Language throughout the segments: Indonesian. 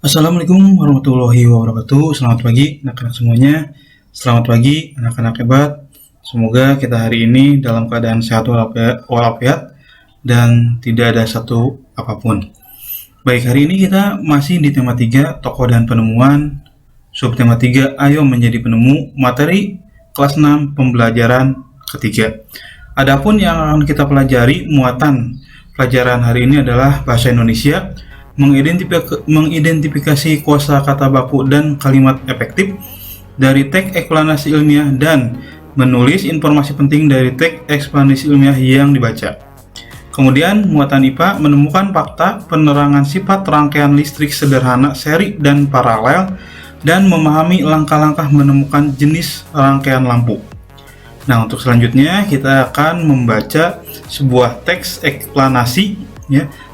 Assalamualaikum warahmatullahi wabarakatuh. Selamat pagi anak-anak semuanya. Selamat pagi anak-anak hebat. Semoga kita hari ini dalam keadaan sehat walafiat dan tidak ada satu apapun. Baik, hari ini kita masih di tema 3, tokoh dan penemuan. Subtema 3, ayo menjadi penemu, materi kelas 6 pembelajaran ketiga. Adapun yang akan kita pelajari, muatan pelajaran hari ini adalah bahasa Indonesia, mengidentifikasi kosakata baku dan kalimat efektif dari teks eksplanasi ilmiah dan menulis informasi penting dari teks eksplanasi ilmiah yang dibaca. Kemudian muatan IPA, menemukan fakta penerangan sifat rangkaian listrik sederhana, seri dan paralel, dan memahami langkah-langkah menemukan jenis rangkaian lampu. Nah, untuk selanjutnya kita akan membaca sebuah teks eksplanasi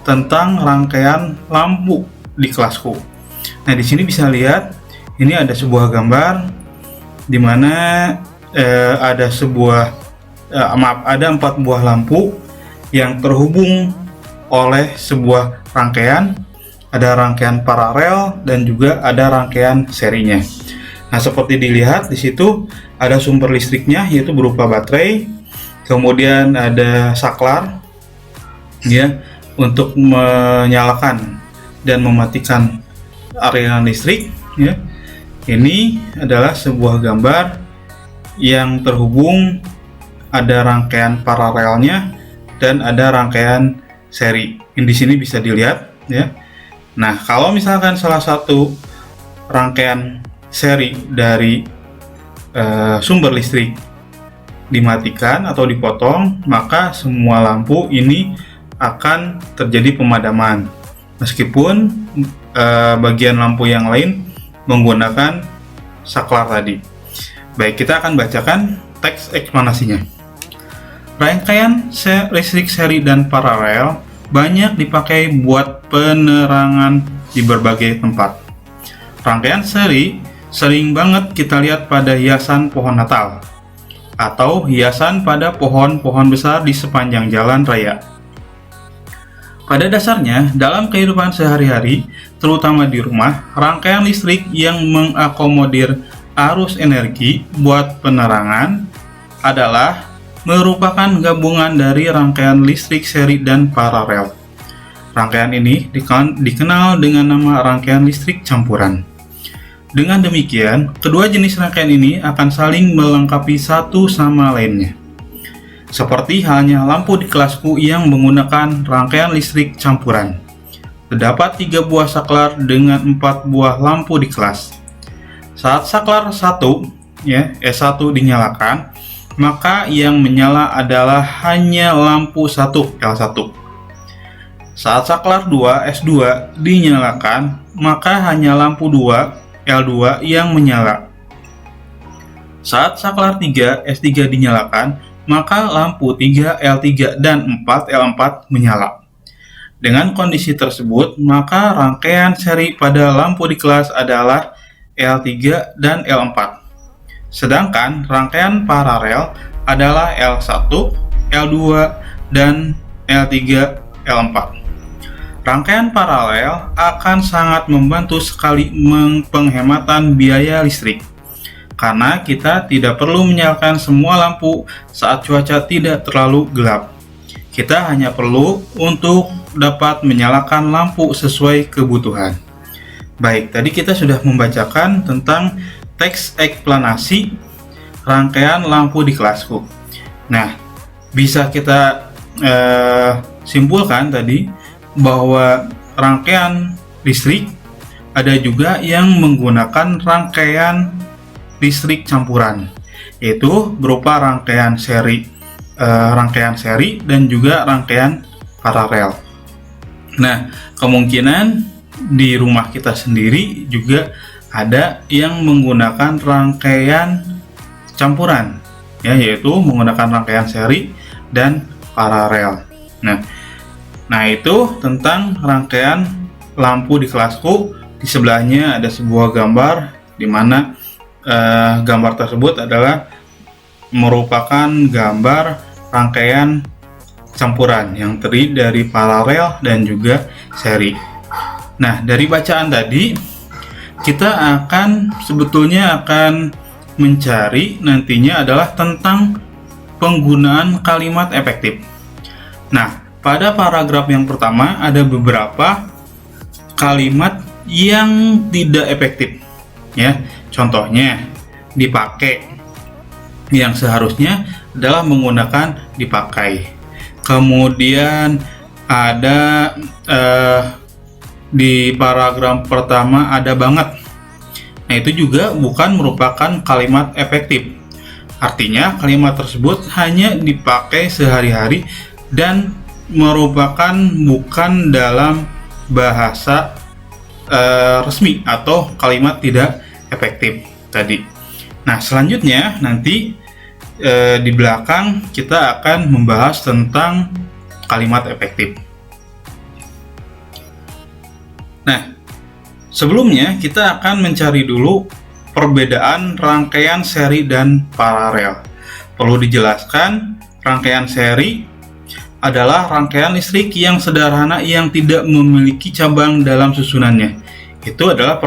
tentang rangkaian lampu di kelasku. Nah, di sini bisa lihat ini ada sebuah gambar di mana ada ada 4 buah lampu yang terhubung oleh sebuah rangkaian. Ada rangkaian paralel dan juga ada rangkaian serinya. Nah, seperti dilihat di situ ada sumber listriknya yaitu berupa baterai. Kemudian ada saklar untuk menyalakan dan mematikan aliran listrik. Ini adalah sebuah gambar yang terhubung, ada rangkaian paralelnya dan ada rangkaian seri. Ini di sini bisa dilihat Nah, kalau misalkan salah satu rangkaian seri dari sumber listrik dimatikan atau dipotong, maka semua lampu ini akan terjadi pemadaman, meskipun bagian lampu yang lain menggunakan saklar tadi. Baik, kita akan bacakan teks eksplanasinya. Rangkaian listrik seri dan paralel banyak dipakai buat penerangan di berbagai tempat. Rangkaian seri sering banget kita lihat pada hiasan pohon Natal atau hiasan pada pohon-pohon besar di sepanjang jalan raya. Pada dasarnya, dalam kehidupan sehari-hari, terutama di rumah, rangkaian listrik yang mengakomodir arus energi buat penerangan adalah merupakan gabungan dari rangkaian listrik seri dan paralel. Rangkaian ini dikenal dengan nama rangkaian listrik campuran. Dengan demikian, kedua jenis rangkaian ini akan saling melengkapi satu sama lainnya. Seperti halnya lampu di kelasku yang menggunakan rangkaian listrik campuran. Terdapat 3 buah saklar dengan 4 buah lampu di kelas. Saat saklar 1, S1 dinyalakan, maka yang menyala adalah hanya lampu 1, L1. Saat saklar 2, S2 dinyalakan, maka hanya lampu 2, L2 yang menyala. Saat saklar 3, S3 dinyalakan, maka lampu 3, L3, dan 4, L4 menyala. Dengan kondisi tersebut, maka rangkaian seri pada lampu di kelas adalah L3 dan L4. Sedangkan rangkaian paralel adalah L1, L2, dan L3, L4. Rangkaian paralel akan sangat membantu sekali penghematan biaya listrik, karena kita tidak perlu menyalakan semua lampu saat cuaca tidak terlalu gelap. Kita hanya perlu untuk dapat menyalakan lampu sesuai kebutuhan. Baik, tadi kita sudah membacakan tentang teks eksplanasi rangkaian lampu di kelasku. Nah, bisa kita simpulkan tadi bahwa rangkaian listrik ada juga yang menggunakan rangkaian listrik campuran, yaitu berupa rangkaian seri dan juga rangkaian paralel. Nah, kemungkinan di rumah kita sendiri juga ada yang menggunakan rangkaian campuran, yaitu menggunakan rangkaian seri dan paralel. Nah, itu tentang rangkaian lampu di kelasku. Di sebelahnya ada sebuah gambar di mana gambar tersebut adalah merupakan gambar rangkaian campuran yang terdiri dari paralel dan juga seri. Nah, dari bacaan tadi kita sebetulnya akan mencari nantinya adalah tentang penggunaan kalimat efektif. Nah, pada paragraf yang pertama ada beberapa kalimat yang tidak efektif, ya. Contohnya dipakai, yang seharusnya adalah menggunakan dipakai. Kemudian ada di paragraf pertama ada banget. Nah, itu juga bukan merupakan kalimat efektif. Artinya kalimat tersebut hanya dipakai sehari-hari dan merupakan bukan dalam bahasa resmi atau kalimat tidak efektif tadi. Nah, selanjutnya nanti di belakang kita akan membahas tentang kalimat efektif. Nah, sebelumnya kita akan mencari dulu perbedaan rangkaian seri dan paralel. Perlu dijelaskan, rangkaian seri adalah rangkaian listrik yang sederhana yang tidak memiliki cabang dalam susunannya. Itu adalah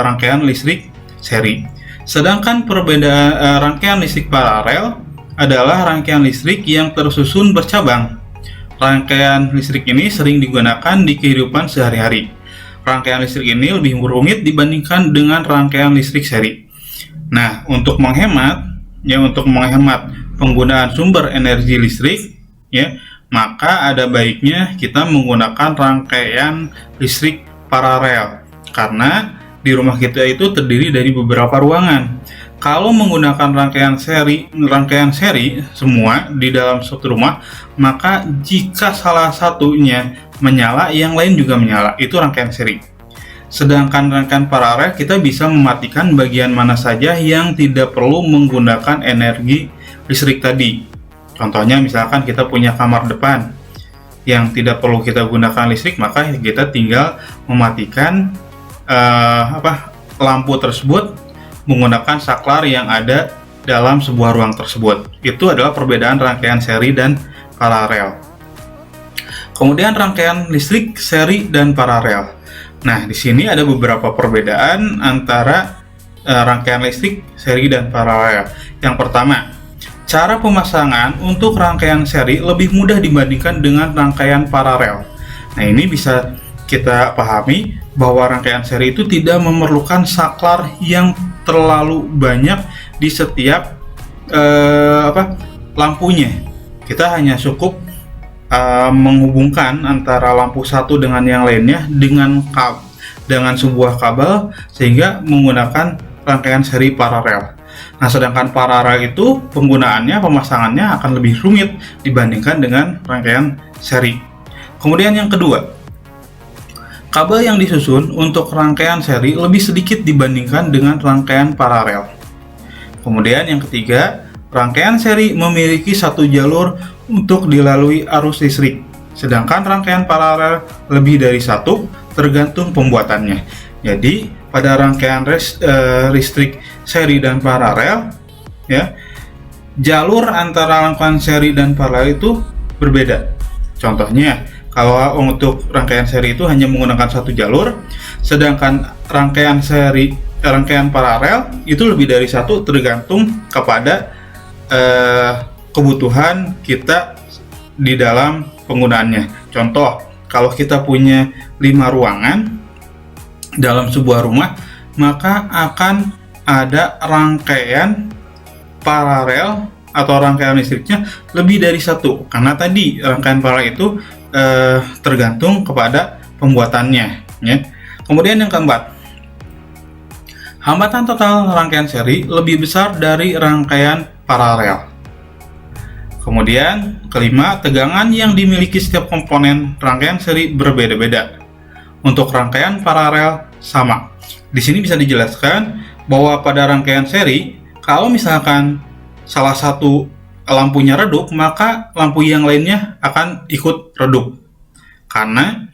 rangkaian listrik seri. Sedangkan perbedaan rangkaian listrik paralel adalah rangkaian listrik yang tersusun bercabang. Rangkaian listrik ini sering digunakan di kehidupan sehari-hari. Rangkaian listrik ini lebih rumit dibandingkan dengan rangkaian listrik seri. Nah, untuk menghemat penggunaan sumber energi listrik, ya, maka ada baiknya kita menggunakan rangkaian listrik paralel, karena di rumah kita itu terdiri dari beberapa ruangan. Kalau menggunakan rangkaian seri semua di dalam suatu rumah, maka jika salah satunya menyala, yang lain juga menyala. Itu rangkaian seri. Sedangkan rangkaian paralel kita bisa mematikan bagian mana saja yang tidak perlu menggunakan energi listrik tadi. Contohnya misalkan kita punya kamar depan yang tidak perlu kita gunakan listrik, maka kita tinggal mematikan lampu tersebut menggunakan saklar yang ada dalam sebuah ruang tersebut. Itu adalah perbedaan rangkaian seri dan paralel. Kemudian rangkaian listrik seri dan paralel. Nah, di sini ada beberapa perbedaan antara rangkaian listrik seri dan paralel. Yang pertama, cara pemasangan untuk rangkaian seri lebih mudah dibandingkan dengan rangkaian paralel. Nah, ini bisa kita pahami bahwa rangkaian seri itu tidak memerlukan saklar yang terlalu banyak di setiap lampunya. Kita hanya cukup menghubungkan antara lampu satu dengan yang lainnya dengan sebuah kabel, sehingga menggunakan rangkaian seri paralel. Nah, sedangkan paralel itu pemasangannya akan lebih rumit dibandingkan dengan rangkaian seri. Kemudian yang kedua, kabel yang disusun untuk rangkaian seri lebih sedikit dibandingkan dengan rangkaian paralel. Kemudian yang ketiga, rangkaian seri memiliki satu jalur untuk dilalui arus listrik, sedangkan rangkaian paralel lebih dari satu, tergantung pembuatannya. Jadi pada rangkaian listrik seri dan paralel, ya, jalur antara rangkaian seri dan paralel itu berbeda. Contohnya, kalau untuk rangkaian seri itu hanya menggunakan satu jalur, sedangkan rangkaian paralel itu lebih dari satu, tergantung kepada kebutuhan kita di dalam penggunaannya. Contoh, kalau kita punya 5 ruangan dalam sebuah rumah, maka akan ada rangkaian paralel atau rangkaian listriknya lebih dari satu, karena tadi rangkaian paralel itu tergantung kepada pembuatannya, ya. Kemudian yang keempat, hambatan total rangkaian seri lebih besar dari rangkaian paralel. Kemudian kelima, tegangan yang dimiliki setiap komponen rangkaian seri berbeda-beda. Untuk rangkaian paralel sama. Di sini bisa dijelaskan bahwa pada rangkaian seri, kalau misalkan salah satu lampunya redup, maka lampu yang lainnya akan ikut redup. Karena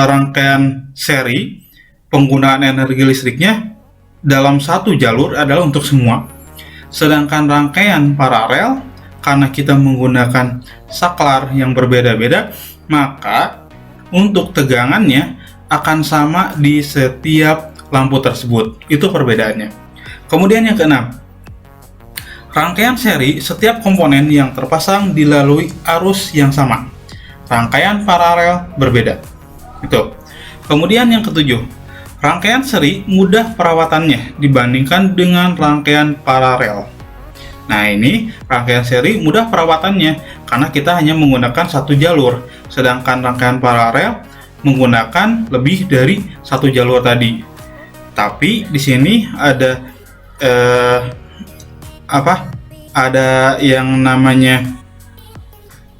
rangkaian seri, penggunaan energi listriknya dalam satu jalur adalah untuk semua. Sedangkan rangkaian paralel, karena kita menggunakan saklar yang berbeda-beda, maka untuk tegangannya akan sama di setiap lampu tersebut. Itu perbedaannya. Kemudian yang keenam, rangkaian seri setiap komponen yang terpasang dilalui arus yang sama. Rangkaian paralel berbeda. Itu. Kemudian yang ketujuh, rangkaian seri mudah perawatannya dibandingkan dengan rangkaian paralel. Nah, ini rangkaian seri mudah perawatannya karena kita hanya menggunakan satu jalur, sedangkan rangkaian paralel menggunakan lebih dari satu jalur tadi. Tapi di sini ada ada yang namanya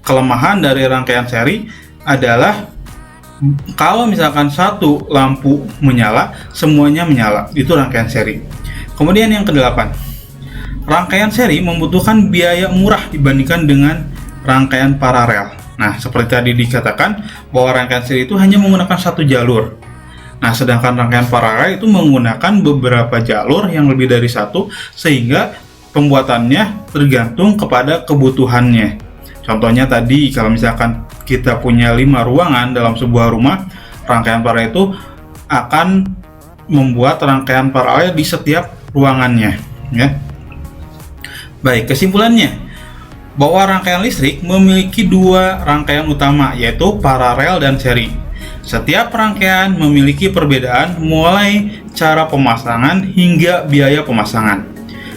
kelemahan dari rangkaian seri adalah kalau misalkan satu lampu menyala, semuanya menyala. Itu rangkaian seri. Kemudian yang kedelapan, rangkaian seri membutuhkan biaya murah dibandingkan dengan rangkaian paralel. Nah, seperti tadi dikatakan bahwa rangkaian seri itu hanya menggunakan satu jalur. Nah, sedangkan rangkaian paralel itu menggunakan beberapa jalur yang lebih dari satu, sehingga pembuatannya tergantung kepada kebutuhannya. Contohnya tadi, kalau misalkan kita punya 5 ruangan dalam sebuah rumah, rangkaian paralel itu akan membuat rangkaian paralel di setiap ruangannya, ya. Baik, kesimpulannya bahwa rangkaian listrik memiliki dua rangkaian utama, yaitu paralel dan seri. Setiap rangkaian memiliki perbedaan mulai cara pemasangan hingga biaya pemasangan.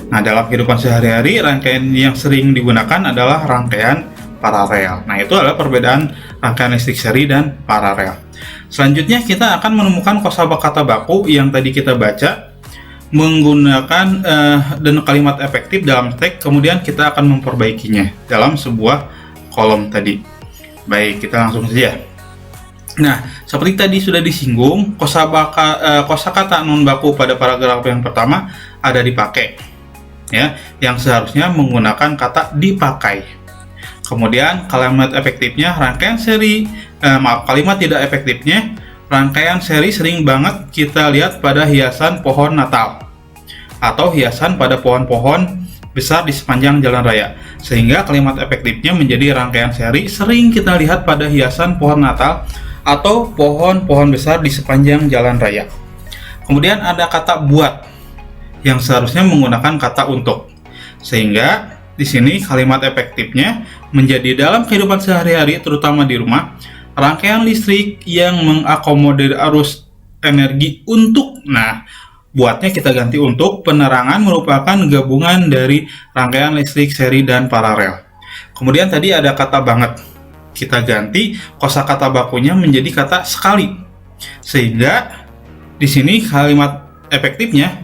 Nah, dalam kehidupan sehari-hari, rangkaian yang sering digunakan adalah rangkaian paralel. Nah, itu adalah perbedaan rangkaian listrik seri dan paralel. Selanjutnya kita akan menemukan kosakata baku yang tadi kita baca menggunakan dan kalimat efektif dalam teks, kemudian kita akan memperbaikinya dalam sebuah kolom tadi. Baik, kita langsung saja. Nah, seperti tadi sudah disinggung, kosakata non baku pada paragraf yang pertama ada dipakai, ya, yang seharusnya menggunakan kata dipakai. Kemudian kalimat efektifnya rangkaian seri, kalimat tidak efektifnya rangkaian seri sering banget kita lihat pada hiasan pohon Natal atau hiasan pada pohon-pohon besar di sepanjang jalan raya. Sehingga kalimat efektifnya menjadi rangkaian seri sering kita lihat pada hiasan pohon Natal atau pohon-pohon besar di sepanjang jalan raya. Kemudian ada kata buat yang seharusnya menggunakan kata untuk. Sehingga di sini kalimat efektifnya menjadi dalam kehidupan sehari-hari, terutama di rumah, rangkaian listrik yang mengakomodir arus energi untuk. Nah, buatnya kita ganti untuk. Penerangan merupakan gabungan dari rangkaian listrik seri dan paralel. Kemudian tadi ada kata banget, kita ganti kosakata bakunya menjadi kata sekali, sehingga di sini kalimat efektifnya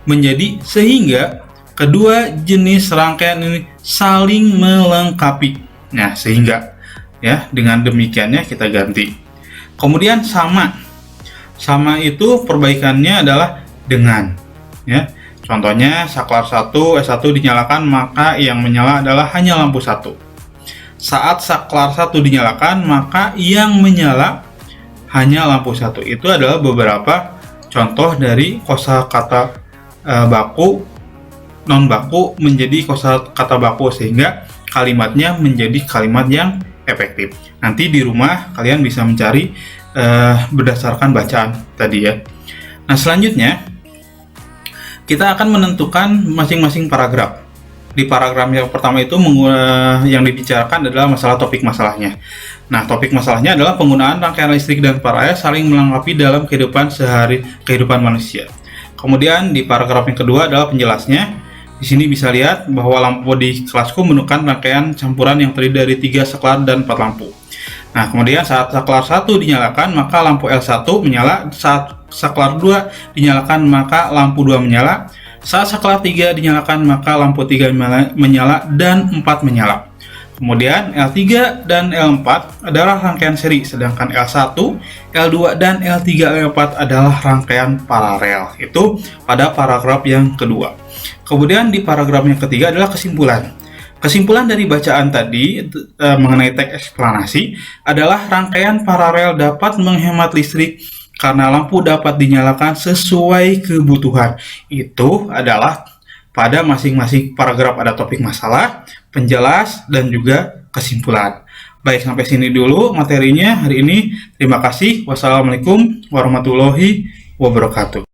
menjadi sehingga kedua jenis rangkaian ini saling melengkapi. Nah, sehingga, ya, dengan demikiannya kita ganti. Kemudian sama itu perbaikannya adalah dengan, ya. Contohnya saklar 1 S1 dinyalakan, maka yang menyala adalah hanya lampu 1. Saat saklar 1 dinyalakan, maka yang menyala hanya lampu 1. Itu adalah beberapa contoh dari kosakata baku non baku menjadi kosakata baku, sehingga kalimatnya menjadi kalimat yang efektif. Nanti di rumah kalian bisa mencari berdasarkan bacaan tadi, ya. Nah, selanjutnya kita akan menentukan masing-masing paragraf. Di paragraf yang pertama itu yang dibicarakan adalah masalah topik masalahnya. Nah, topik masalahnya adalah penggunaan rangkaian listrik dan paralel saling melengkapi dalam kehidupan manusia. Kemudian di paragraf yang kedua adalah penjelasnya. Di sini bisa lihat bahwa lampu di kelasku menggunakan rangkaian campuran yang terdiri dari 3 saklar dan 4 lampu. Nah, kemudian saat saklar 1 dinyalakan, maka lampu L1 menyala. Saat saklar 2 dinyalakan, maka lampu 2 menyala. Saat saklar 3 dinyalakan, maka lampu 3 menyala dan 4 menyala. Kemudian L3 dan L4 adalah rangkaian seri, sedangkan L1, L2, dan L3, L4 adalah rangkaian paralel. Itu pada paragraf yang kedua. Kemudian di paragraf yang ketiga adalah kesimpulan. Kesimpulan dari bacaan tadi mengenai teks eksplanasi adalah rangkaian paralel dapat menghemat listrik karena lampu dapat dinyalakan sesuai kebutuhan. Itu adalah pada masing-masing paragraf ada topik masalah, penjelas, dan juga kesimpulan. Baik, sampai sini dulu materinya hari ini. Terima kasih. Wassalamualaikum warahmatullahi wabarakatuh.